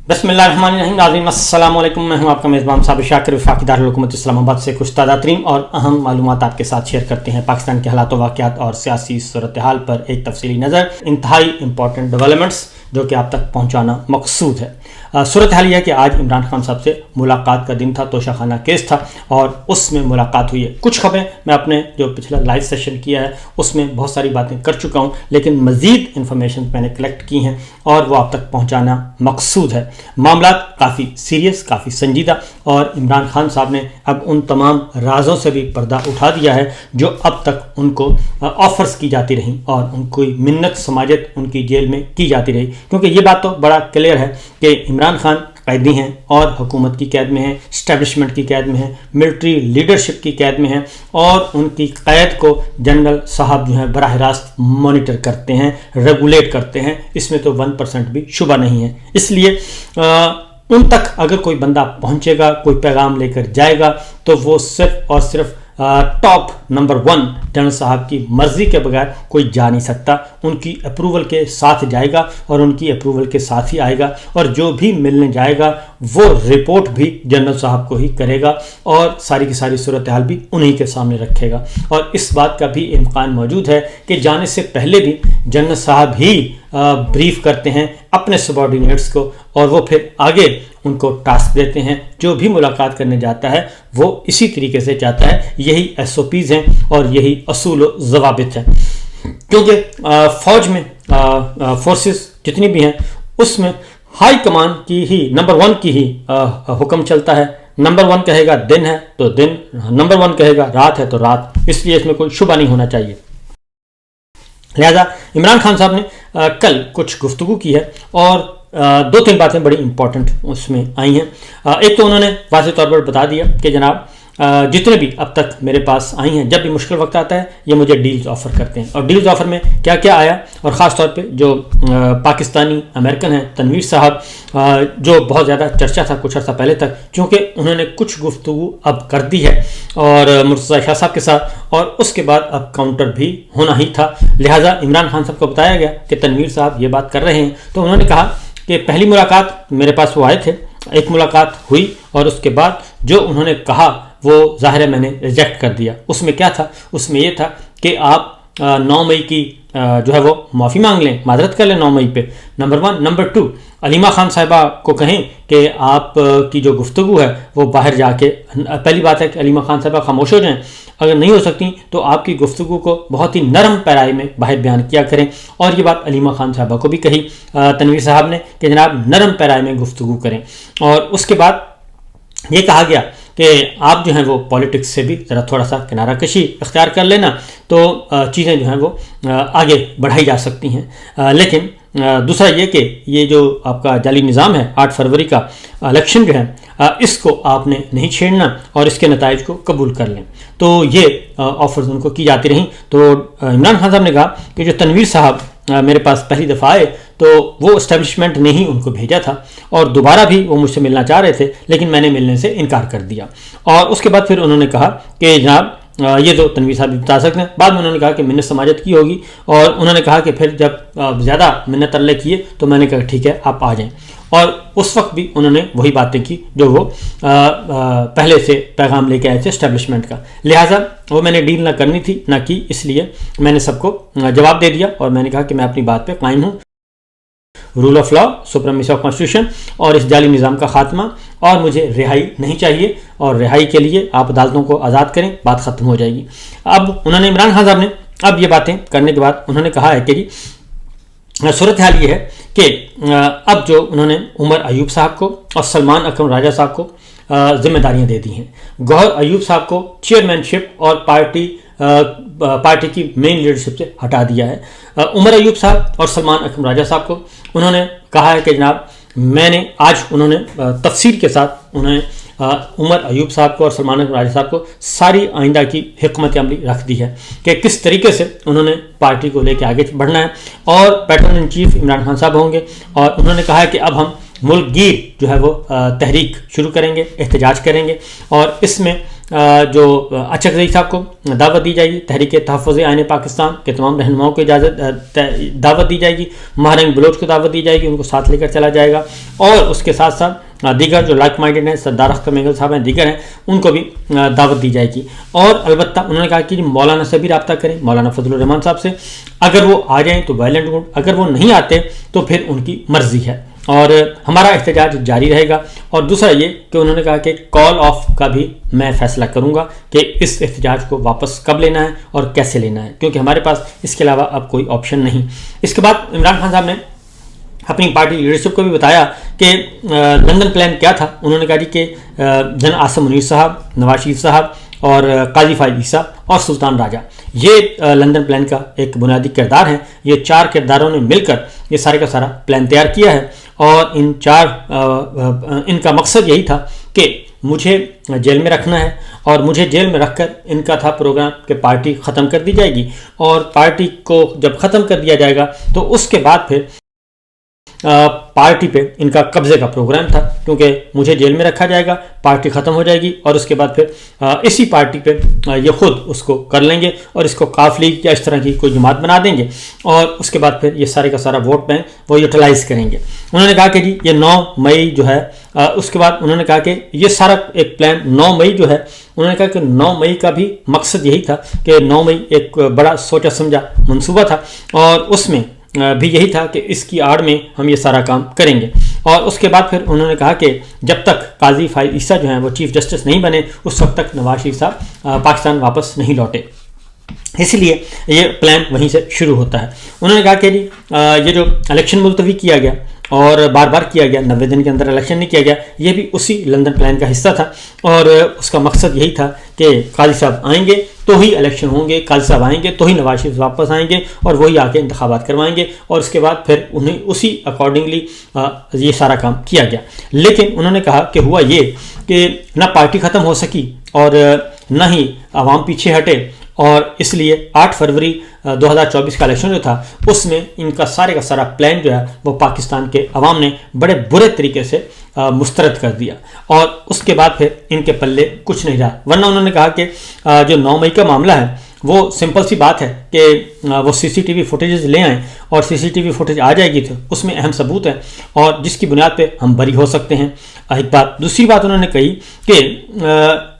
बिस्मिल्लाहिर्रहमानिर्रहीम। नाज़रीन अस्सलाम वालेकुम। मैं हूं आपका मेज़बान साबिर शाकिर, वफाकी दारुल हुकूमत इस्लामाबाद से कुछ ताज़ा तरीन और अहम मालूमात आपके साथ शेयर करते हैं। पाकिस्तान के हालात वाक़यात और सियासी सूरत हाल पर एक तफसीली नज़र, इंतहाई इंपॉर्टेंट डेवलपमेंट्स जो कि आप तक पहुँचाना मकसूद है। सूरत हाल यह है कि आज इमरान खान साहब से मुलाकात का दिन था, तोशाखाना केस था और उसमें मुलाकात हुई है। कुछ खबरें मैं अपने जो पिछला लाइव सेशन किया है उसमें बहुत सारी बातें कर चुका हूँ, लेकिन मज़ीद इन्फॉर्मेशन मैंने कलेक्ट की हैं और वो आप तक पहुँचाना मकसूद है। मामला काफ़ी सीरियस, काफ़ी संजीदा और इमरान खान साहब ने अब उन तमाम राजों से भी पर्दा उठा दिया है जो अब तक उनको ऑफर्स की जाती रहीं और उनको मिन्नत समाजत उनकी जेल में की जाती रही, क्योंकि ये बात तो बड़ा क्लियर है कि इमरान खान कैदी हैं और हुकूमत की कैद में हैं, इस्टेब्लिशमेंट की कैद में हैं, मिलिट्री लीडरशिप की कैद में हैं और उनकी कैद को जनरल साहब जो हैं बराह रास्त मॉनिटर करते हैं, रेगुलेट करते हैं। इसमें तो 1% भी शुबा नहीं है। इसलिए उन तक अगर कोई बंदा पहुंचेगा, कोई पैगाम लेकर जाएगा, तो वो सिर्फ और सिर्फ टॉप नंबर 1 जनरल साहब की मर्जी के बगैर कोई जा नहीं सकता। उनकी अप्रूवल के साथ जाएगा और उनकी अप्रूवल के साथ ही आएगा और जो भी मिलने जाएगा वो रिपोर्ट भी जनरल साहब को ही करेगा और सारी की सारी सूरत हाल भी उन्हीं के सामने रखेगा। और इस बात का भी इम्कान मौजूद है कि जाने से पहले भी जनरल साहब ही ब्रीफ करते हैं अपने सबॉर्डिनेट्स को और वो फिर आगे उनको टास्क देते हैं। जो भी मुलाकात करने जाता है वो इसी तरीके से जाता है। यही SOPs हैं और यही असूल व ज़वाबित है, क्योंकि फ़ौज में फोर्सेस जितनी भी हैं उसमें हाई कमान की ही नंबर 1 की ही हुक्म चलता है। नंबर 1 कहेगा दिन है तो दिन, नंबर 1 कहेगा रात है तो रात। इसलिए इसमें कोई शुबा नहीं होना चाहिए। लिहाजा इमरान खान साहब ने कल कुछ गुफ्तगू की है और 2-3 बातें बड़ी इंपॉर्टेंट उसमें आई हैं। एक तो उन्होंने वाज़ेह तौर पर बता दिया कि जनाब जितने भी अब तक मेरे पास आई हैं, जब भी मुश्किल वक्त आता है ये मुझे डील्स ऑफ़र करते हैं। और डील्स ऑफ़र में क्या क्या आया, और ख़ास तौर पे जो पाकिस्तानी अमेरिकन हैं तनवीर साहब, जो बहुत ज़्यादा चर्चा था कुछ अर्सा पहले तक, क्योंकि उन्होंने कुछ गुफ्तगू अब कर दी है और मुर्तज़ा शाह साहब के साथ, और उसके बाद अब काउंटर भी होना ही था। लिहाजा इमरान खान साहब को बताया गया कि तनवीर साहब ये बात कर रहे हैं। तो उन्होंने कहा कि पहली मुलाकात मेरे पास वो आए थे, एक मुलाकात हुई और उसके बाद जो उन्होंने कहा वो ज़ाहिर है मैंने रिजेक्ट कर दिया। उसमें क्या था, उसमें ये था कि आप 9 मई की जो है वो माफ़ी मांग लें, मादरत कर लें 9 मई पे, नंबर 1। नंबर 2, अलीमा खान साहिबा को कहें कि आप की जो गुफ्तगू है वो बाहर जाके, पहली बात है कि अलीमा खान साहिबा खामोश हो जाएं, अगर नहीं हो सकती तो आपकी गुफ्तगू को बहुत ही नरम पैराई में बाहर बयान किया करें। और ये बात अलीमा खान साहिबा को भी कही तनवीर साहब ने कि जनाब नरम पैराई में गुफ्तगू करें। और उसके बाद ये कहा गया कि आप जो हैं वो पॉलिटिक्स से भी ज़रा थोड़ा सा किनारा कशी इख्तियार कर लेना, तो चीज़ें जो हैं वो आगे बढ़ाई जा सकती हैं। लेकिन दूसरा ये कि ये जो आपका जाली निज़ाम है 8 फरवरी का इलेक्शन जो है इसको आपने नहीं छेड़ना और इसके नताइज को कबूल कर लें। तो ये ऑफर्स उनको की जाती रहीं। तो इमरान खान साहब ने कहा कि जो तनवीर साहब मेरे पास पहली दफ़ा आए तो वो इस्टेब्लिशमेंट ने ही उनको भेजा था और दोबारा भी वो मुझसे मिलना चाह रहे थे, लेकिन मैंने मिलने से इनकार कर दिया। और उसके बाद फिर उन्होंने कहा कि जनाब ये तो तनवीर साहब भी बता सकते हैं। बाद में उन्होंने कहा कि मिन्नत समाजत की होगी और उन्होंने कहा कि फिर जब ज़्यादा मिन्नत अल्लाह किए तो मैंने कहा ठीक है आप आ जाएं। और उस वक्त भी उन्होंने वही बातें की जो वो पहले से पैगाम लेके आए थे इस्टेब्लिशमेंट का। लिहाजा वो मैंने डील ना करनी थी ना की, इसलिए मैंने सबको जवाब दे दिया और मैंने कहा कि मैं अपनी बात पे कायम हूँ। Rule of law, supremacy of constitution और इस जाली निज़ाम का खात्मा, और मुझे रिहाई नहीं चाहिए और रिहाई के लिए आप अदालतों को आज़ाद करें, बात ख़त्म हो जाएगी। अब उन्होंने इमरान खान साहब ने अब ये बातें करने के बाद उन्होंने कहा है कि सूरत हाल ये है कि अब जो उन्होंने उमर अयूब साहब को और सलमान अकरम राजा साहब को जिम्मेदारियां दे दी हैं। गौहर अयूब साहब को चेयरमैनशिप और पार्टी की मेन लीडरशिप से हटा दिया है। उमर अयूब साहब और सलमान अकरम राजा साहब को उन्होंने कहा है कि जनाब मैंने आज उन्होंने तफसील के साथ उन्होंने उमर अयूब साहब को और सलमान अकरम राजा साहब को सारी आइंदा की हिकमत अमली रख दी है कि किस तरीके से उन्होंने पार्टी को लेकर आगे बढ़ना है। और pattern in chief Imran Khan साहब होंगे और उन्होंने कहा है कि अब हम मुल्क गिर जो है वो तहरीक शुरू करेंगे, एहतजाज करेंगे और इसमें जो अचकज़ई साहब को दावत दी जाएगी, तहरीक तहफ़्फ़ुज़ आइन पाकिस्तान के तमाम रहनुमाओं को दावत दी जाएगी, महारंग बलोच को दावत दी जाएगी, उनको साथ लेकर चला जाएगा। और उसके साथ साथ दीगर जो लाइक माइंडेड हैं, सरदार अख्तर मेंगल साहब हैं, दीगर हैं, उनको भी दावत दी जाएगी। और अलबत्ता उन्होंने कहा कि मौलाना से भी रब्ता करें, मौलाना फजलुर रहमान साहब से। अगर वो आ जाएँ तो वायलेंट गुड, अगर वो नहीं आते तो फिर उनकी मर्ज़ी है और हमारा एहतजाज जारी रहेगा। और दूसरा ये कि उन्होंने कहा कि कॉल ऑफ का भी मैं फैसला करूंगा कि इस एहतजाज को वापस कब लेना है और कैसे लेना है, क्योंकि हमारे पास इसके अलावा अब कोई ऑप्शन नहीं। इसके बाद इमरान खान साहब ने अपनी पार्टी लीडरशिप को भी बताया कि लंदन प्लान क्या था। उन्होंने कहा जी कि जन आसम मुनीर साहब, नवाज शरीफ साहब और काजी फाइज ईसा और सुल्तान राजा, ये लंदन प्लान का एक बुनियादी किरदार है। ये 4 किरदारों ने मिलकर ये सारे का सारा प्लान तैयार किया है और इनका मकसद यही था कि मुझे जेल में रखना है और मुझे जेल में रखकर इनका था प्रोग्राम कि पार्टी ख़त्म कर दी जाएगी और पार्टी को जब ख़त्म कर दिया जाएगा तो उसके बाद फिर पार्टी पे इनका कब्जे का प्रोग्राम था, क्योंकि मुझे जेल में रखा जाएगा, पार्टी ख़त्म हो जाएगी और उसके बाद फिर इसी पार्टी पे ये खुद उसको कर लेंगे और इसको काफ लीग या इस तरह की कोई जमात बना देंगे और उसके बाद फिर ये सारे का सारा वोट बैंक वो यूटिलाइज़ करेंगे। उन्होंने कहा कि जी ये 9 मई जो है, उसके बाद उन्होंने कहा कि ये सारा एक प्लान 9 मई जो है, उन्होंने कहा कि 9 मई का भी मकसद यही था कि 9 मई एक बड़ा सोचा समझा मंसूबा था और उसमें भी यही था कि इसकी आड़ में हम ये सारा काम करेंगे। और उसके बाद फिर उन्होंने कहा कि जब तक काजी फाइज ईसा जो हैं वो चीफ जस्टिस नहीं बने उस वक्त तक नवाज शरीफ साहब पाकिस्तान वापस नहीं लौटे, इसलिए ये प्लान वहीं से शुरू होता है। उन्होंने कहा कि जी ये जो इलेक्शन मुलतवी किया गया और बार बार किया गया, 90 दिन के अंदर इलेक्शन नहीं किया गया, ये भी उसी लंदन प्लान का हिस्सा था और उसका मकसद यही था कि काजी साहब आएंगे तो ही इलेक्शन होंगे, काजी साहब आएंगे तो ही नवाज शरीफ वापस आएंगे और वही आके इंतखाबात करवाएंगे और उसके बाद फिर उन्हें उसी अकॉर्डिंगली ये सारा काम किया गया। लेकिन उन्होंने कहा कि हुआ ये कि ना पार्टी ख़त्म हो सकी और ना ही आवाम पीछे हटे और इसलिए 8 फरवरी 2024 का इलेक्शन जो था उसमें इनका सारे का सारा प्लान जो है वो पाकिस्तान के अवाम ने बड़े बुरे तरीके से मुस्तरद कर दिया और उसके बाद फिर इनके पल्ले कुछ नहीं रहा। वरना उन्होंने कहा कि जो 9 मई का मामला है वो सिंपल सी बात है कि वो सीसीटीवी फुटेजेस ले आएँ और सीसीटीवी फुटेज आ जाएगी तो उसमें अहम सबूत है और जिसकी बुनियाद पे हम बरी हो सकते हैं। एक बात। दूसरी बात उन्होंने कही कि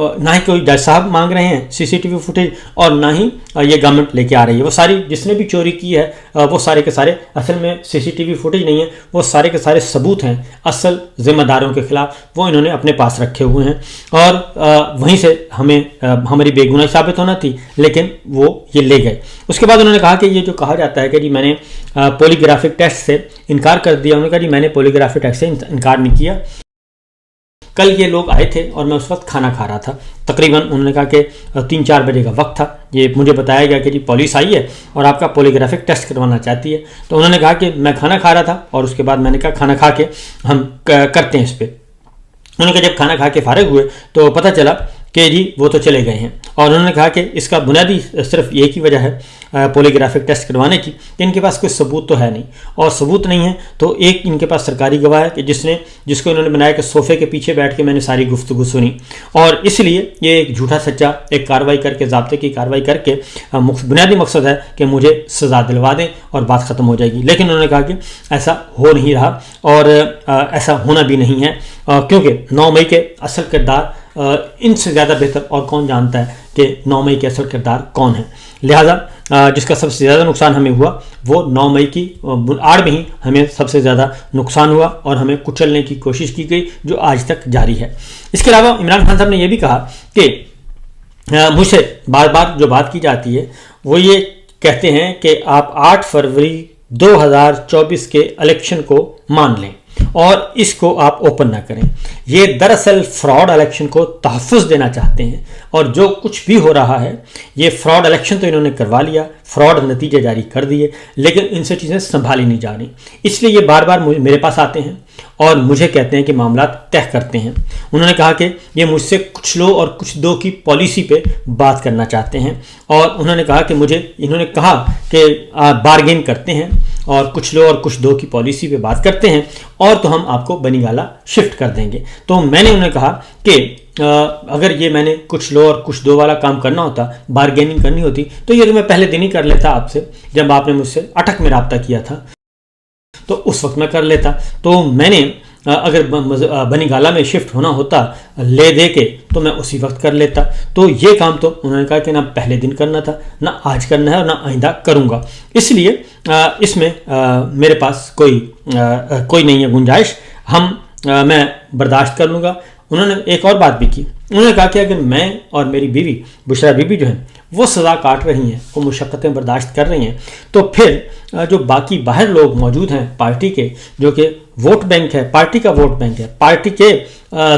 ना ही कोई जज साहब मांग रहे हैं सीसीटीवी फुटेज और ना ही ये गवर्नमेंट लेके आ रही है। वो सारी जिसने भी चोरी की है वो सारे के सारे असल में सीसीटीवी फुटेज नहीं है, वो सारे के सारे सबूत हैं असल जिम्मेदारों के खिलाफ, वो इन्होंने अपने पास रखे हुए हैं और वहीं से हमें हमारी बेगुनाही साबित होना थी लेकिन वो ये ले गए। उसके बाद उन्होंने कहा कि ये जो कहा जाता है कि जी मैंने पॉलीग्राफिक टेस्ट से इनकार कर दिया, उन्होंने कहा जी मैंने पॉलीग्राफिक टेस्ट से इनकार नहीं किया। कल ये लोग आए थे और मैं उस वक्त खाना खा रहा था, तकरीबन उन्होंने कहा कि 3-4 बजे का वक्त था। ये मुझे बताया गया कि जी पुलिस आई है और आपका पॉलीग्राफिक टेस्ट करवाना चाहती है। तो उन्होंने कहा कि मैं खाना खा रहा था और उसके बाद मैंने कहा खाना खा के हम करते हैं इस पर। उन्होंने कहा जब खाना खा के फारिग हुए तो पता चला कि जी वो तो चले गए हैं और उन्होंने कहा कि इसका बुनियादी सिर्फ एक ही वजह है पॉलीग्राफिक टेस्ट करवाने की कि इनके पास कोई सबूत तो है नहीं और सबूत नहीं है तो एक इनके पास सरकारी गवाह है कि जिसको इन्होंने बनाया कि सोफे के पीछे बैठ के मैंने सारी गुफ्तगू सुनी और इसलिए ये एक झूठा सच्चा एक कार्रवाई करके ज़ाब्ते की कार्रवाई करके बुनियादी मकसद है कि मुझे सज़ा दिलवा दें और बात ख़त्म हो जाएगी। लेकिन उन्होंने कहा कि ऐसा हो नहीं रहा और ऐसा होना भी नहीं है क्योंकि 9 मई के असल किरदार इनसे ज़्यादा बेहतर और कौन जानता है कि 9 मई के असल किरदार कौन है। लिहाजा जिसका सबसे ज़्यादा नुकसान हमें हुआ वो 9 मई की आड़ में ही हमें सबसे ज़्यादा नुकसान हुआ और हमें कुचलने की कोशिश की गई जो आज तक जारी है। इसके अलावा इमरान खान साहब ने यह भी कहा कि मुझसे बार बार जो बात की जाती है वो ये कहते हैं कि आप 8 फरवरी 2024 के इलेक्शन को मान लें और इसको आप ओपन ना करें। ये दरअसल फ्रॉड इलेक्शन को तहफ़्फ़ुज़ देना चाहते हैं और जो कुछ भी हो रहा है ये फ्रॉड इलेक्शन तो इन्होंने करवा लिया, फ्रॉड नतीजे जारी कर दिए, लेकिन इनसे चीज़ें संभाली नहीं जा रही। इसलिए ये बार बार मेरे पास आते हैं और मुझे कहते हैं कि मामला तय करते हैं। उन्होंने कहा कि ये मुझसे कुछ लो और कुछ दो की पॉलिसी पे बात करना चाहते हैं और उन्होंने कहा कि इन्होंने कहा कि बार्गेन करते हैं और कुछ लो और कुछ दो की पॉलिसी पे बात करते हैं और तो हम आपको बनीगाला शिफ्ट कर देंगे। तो मैंने उन्हें कहा कि اگر یہ میں نے کچھ لو اور کچھ دو والا کام کرنا ہوتا، بارگیننگ کرنی ہوتی، تو یہ تو میں پہلے دن ہی کر لیتا آپ سے، جب آپ نے مجھ سے اٹک میں رابطہ کیا تھا تو اس وقت میں کر لیتا۔ تو میں نے اگر بنی گالا میں شفٹ ہونا ہوتا لے دے کے تو میں اسی وقت کر لیتا۔ تو یہ کام تو انہوں نے کہا کہ نہ پہلے دن کرنا تھا، نہ آج کرنا ہے اور نہ آئندہ کروں گا، اس لیے اس میں میرے پاس کوئی نہیں ہے گنجائش، میں برداشت کر لوں گا۔ انہوں نے ایک اور بات بھی کی، انہوں نے کہا کہ اگر میں اور میری بیوی بشرا بی بی جو ہیں وہ سزا کاٹ رہی ہیں، وہ مشقتیں برداشت کر رہی ہیں، تو پھر جو باقی باہر لوگ موجود ہیں پارٹی کے، جو کہ ووٹ بینک ہے، پارٹی کا ووٹ بینک ہے، پارٹی کے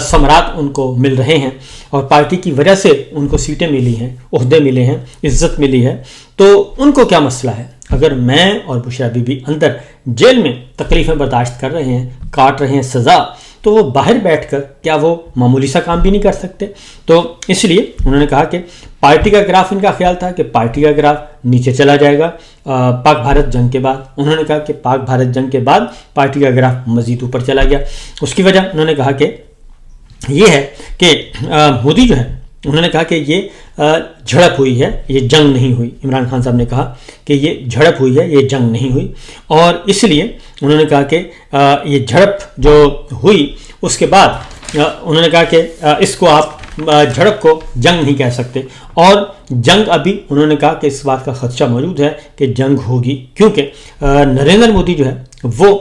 ثمرات ان کو مل رہے ہیں اور پارٹی کی وجہ سے ان کو سیٹیں ملی ہیں، عہدے ملے ہیں، عزت ملی ہے، تو ان کو کیا مسئلہ ہے؟ اگر میں اور بشرا بی بی اندر جیل میں تکلیفیں برداشت کر رہے ہیں، کاٹ رہے ہیں سزا، تو وہ باہر بیٹھ کر کیا وہ معمولی سا کام بھی نہیں کر سکتے؟ تو اس لیے انہوں نے کہا کہ پارٹی کا گراف، ان کا خیال تھا کہ پارٹی کا گراف نیچے چلا جائے گا پاک بھارت جنگ کے بعد۔ انہوں نے کہا کہ پاک بھارت جنگ کے بعد پارٹی کا گراف مزید اوپر چلا گیا۔ اس کی وجہ انہوں نے کہا کہ یہ ہے کہ مودی جو ہے، انہوں نے کہا کہ یہ جھڑپ ہوئی ہے، یہ جنگ نہیں ہوئی۔ عمران خان صاحب نے کہا کہ یہ جھڑپ ہوئی ہے، یہ جنگ نہیں ہوئی، اور اس لیے انہوں نے کہا کہ یہ جھڑپ جو ہوئی اس کے بعد انہوں نے کہا کہ اس کو آپ جھڑپ کو جنگ نہیں کہہ سکتے، اور جنگ ابھی انہوں نے کہا کہ اس بات کا خدشہ موجود ہے کہ جنگ ہوگی، کیونکہ نریندر مودی جو ہے وہ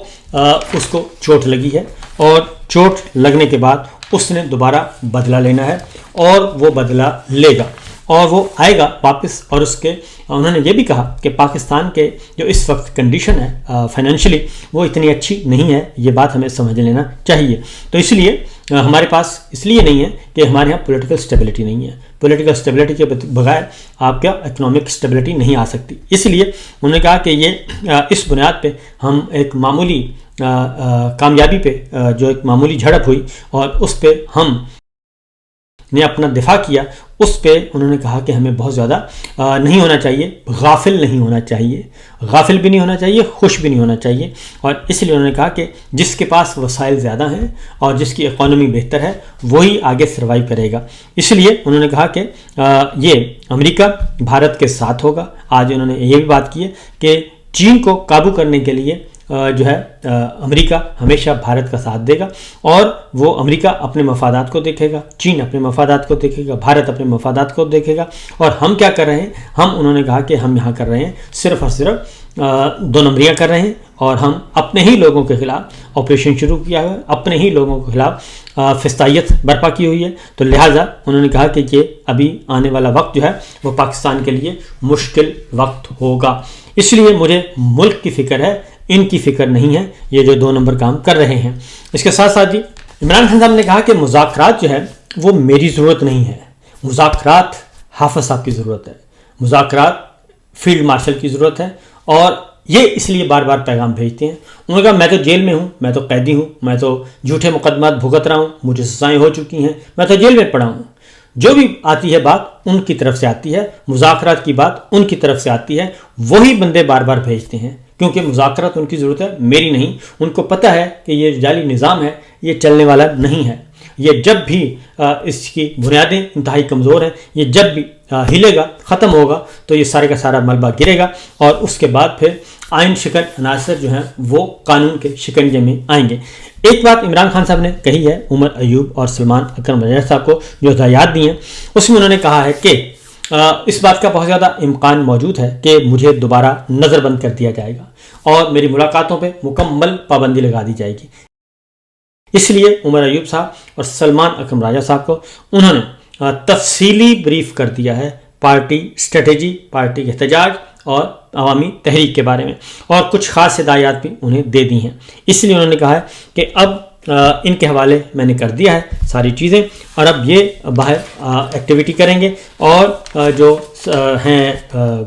اس کو چوٹ لگی ہے، اور چوٹ لگنے کے بعد اس نے دوبارہ بدلہ لینا ہے، اور وہ بدلہ لے گا اور وہ آئے گا واپس۔ اور اس کے انہوں نے یہ بھی کہا کہ پاکستان کے جو اس وقت کنڈیشن ہے فائنینشلی، وہ اتنی اچھی نہیں ہے، یہ بات ہمیں سمجھ لینا چاہیے۔ تو اس لیے ہمارے پاس اس لیے نہیں ہے کہ ہمارے یہاں پولیٹیکل سٹیبلٹی نہیں ہے، پولیٹیکل سٹیبلٹی کے بغیر آپ کا اکنامک سٹیبلٹی نہیں آ سکتی۔ اس لیے انہوں نے کہا کہ یہ اس بنیاد پہ ہم ایک معمولی کامیابی پہ، جو ایک معمولی جھڑپ ہوئی اور اس پہ ہم نے اپنا دفاع کیا، اس پہ انہوں نے کہا کہ ہمیں بہت زیادہ نہیں ہونا چاہیے، غافل نہیں ہونا چاہیے، غافل بھی نہیں ہونا چاہیے، خوش بھی نہیں ہونا چاہیے۔ اور اس لیے انہوں نے کہا کہ جس کے پاس وسائل زیادہ ہیں اور جس کی اکانومی بہتر ہے وہی آگے سروائیو کرے گا۔ اس لیے انہوں نے کہا کہ یہ امریکہ بھارت کے ساتھ ہوگا۔ آج انہوں نے یہ بھی بات کی ہے کہ چین کو قابو کرنے کے لیے جو ہے امریکہ ہمیشہ بھارت کا ساتھ دے گا، اور وہ امریکہ اپنے مفادات کو دیکھے گا، چین اپنے مفادات کو دیکھے گا، بھارت اپنے مفادات کو دیکھے گا۔ اور ہم کیا کر رہے ہیں؟ انہوں نے کہا کہ ہم یہاں کر رہے ہیں صرف اور صرف دو نمبریاں کر رہے ہیں، اور ہم اپنے ہی لوگوں کے خلاف آپریشن شروع کیا ہے، اپنے ہی لوگوں کے خلاف فستائیت برپا کی ہوئی ہے۔ تو لہٰذا انہوں نے کہا کہ یہ ابھی آنے والا وقت جو ہے وہ پاکستان کے لیے مشکل وقت ہوگا۔ اس لیے مجھے ملک کی فکر ہے، ان کی فکر نہیں ہے، یہ جو دو نمبر کام کر رہے ہیں۔ اس کے ساتھ ساتھ عمران خان صاحب نے کہا کہ مذاکرات جو ہے وہ میری ضرورت نہیں ہے، مذاکرات حافظ صاحب کی ضرورت ہے، مذاکرات فیلڈ مارشل کی ضرورت ہے، اور یہ اس لیے بار بار پیغام بھیجتے ہیں۔ انہوں نے کہا میں تو جیل میں ہوں، میں تو قیدی ہوں، میں تو جھوٹے مقدمات بھگت رہا ہوں، مجھے سزائیں ہو چکی ہیں، میں تو جیل میں پڑا ہوں۔ جو بھی آتی ہے بات ان کی طرف سے آتی ہے، مذاکرات کی بات ان کی طرف سے آتی ہے، وہی بندے بار بار بھیجتے ہیں، کیونکہ مذاکرات ان کی ضرورت ہے، میری نہیں۔ ان کو پتہ ہے کہ یہ جعلی نظام ہے، یہ چلنے والا نہیں ہے، یہ جب بھی اس کی بنیادیں انتہائی کمزور ہیں، یہ جب بھی ہلے گا، ختم ہوگا، تو یہ سارے کا سارا ملبہ گرے گا، اور اس کے بعد پھر آئین شکن عناصر جو ہیں وہ قانون کے شکنجے میں آئیں گے۔ ایک بات عمران خان صاحب نے کہی ہے عمر ایوب اور سلمان اکرم رضا صاحب کو جو ہدایات دی ہیں، اس میں انہوں نے کہا ہے کہ اس بات کا بہت زیادہ امکان موجود ہے کہ مجھے دوبارہ نظر بند کر دیا جائے گا اور میری ملاقاتوں پہ مکمل پابندی لگا دی جائے گی۔ اس لیے عمر ایوب صاحب اور سلمان اکرم راجہ صاحب کو انہوں نے تفصیلی بریف کر دیا ہے پارٹی اسٹریٹجی، پارٹی کے احتجاج اور عوامی تحریک کے بارے میں، اور کچھ خاص ہدایات بھی انہیں دے دی ہیں۔ اس لیے انہوں نے کہا ہے کہ اب ان کے حوالے میں نے کر دیا ہے ساری چیزیں، اور اب یہ باہر ایکٹیویٹی کریں گے، اور جو ہیں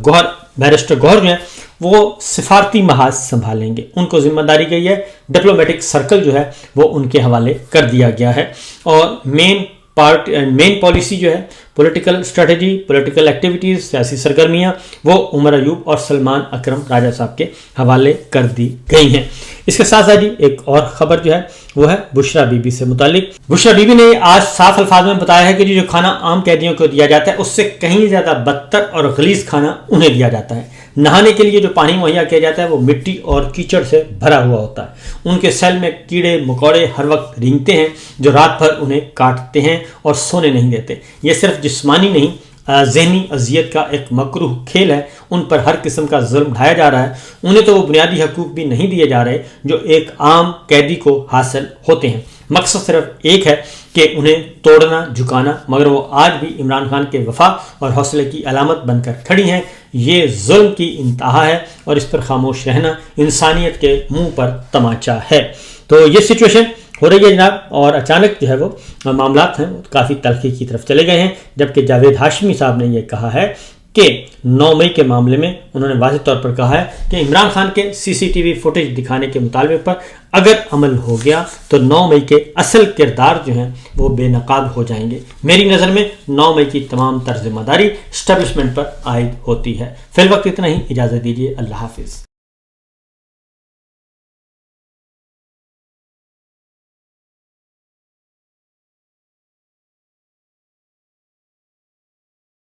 گوہر بیرسٹر گوہر جو ہیں وہ سفارتی محاذ سنبھالیں گے، ان کو ذمہ داری گئی ہے، ڈپلومیٹک سرکل جو ہے وہ ان کے حوالے کر دیا گیا ہے، اور مین मेन पॉलिसी जो है, पॉलिटिकल स्ट्रेटजी, पॉलिटिकल एक्टिविटीज़, सियासी सरगर्मियाँ, वो उमर अयूब और सलमान अकरम राजा साहब के हवाले कर दी गई हैं। इसके साथ साथ ही एक और खबर जो है वो है बुशरा बीबी से मुतालिक। बुशरा बीबी ने आज साफ अल्फाज में बताया है कि जो खाना आम कैदियों को दिया जाता है उससे कहीं ज़्यादा बदतर और गलीज खाना उन्हें दिया जाता है। नहाने के लिए जो पानी मुहैया किया जाता है वो मिट्टी और कीचड़ से भरा हुआ होता है। उनके सेल में कीड़े मकोड़े हर वक्त रेंगते हैं जो रात भर उन्हें काटते हैं और सोने नहीं देते। ये सिर्फ जिस्मानी नहीं, ज़हनी अजियत का एक मकरूह खेल है। उन पर हर किस्म का जुल्म ढाया जा रहा है। उन्हें तो वो बुनियादी हकूक भी नहीं दिए जा रहे जो एक आम कैदी को हासिल होते हैं। मकसद सिर्फ एक है कि उन्हें तोड़ना, झुकाना, मगर वो आज भी इमरान खान के वफा और हौसले की अलामत बनकर खड़ी हैं। ये जुल्म की इंतहा है और इस पर खामोश रहना इंसानियत के मुंह पर तमाचा है। तो ये सिचुएशन हो रही है जनाब, और अचानक जो है वो मामलात हैं काफ़ी तलखी की तरफ चले गए हैं। जबकि जावेद हाशमी साहब ने यह कहा है कि 9 मई के मामले में उन्होंने वाज़ेह तौर पर कहा है कि इमरान खान के CCTV फुटेज दिखाने के मुतालबे पर अगर अमल हो गया तो 9 मई के असल किरदार जो हैं वो बेनकाब हो जाएंगे। मेरी नज़र में 9 मई की तमाम तर्ज़िम्मेदारी एस्टेब्लिशमेंट पर आयद होती है। फिल वक्त इतना ही, इजाज़त दीजिए, अल्लाह हाफिज़।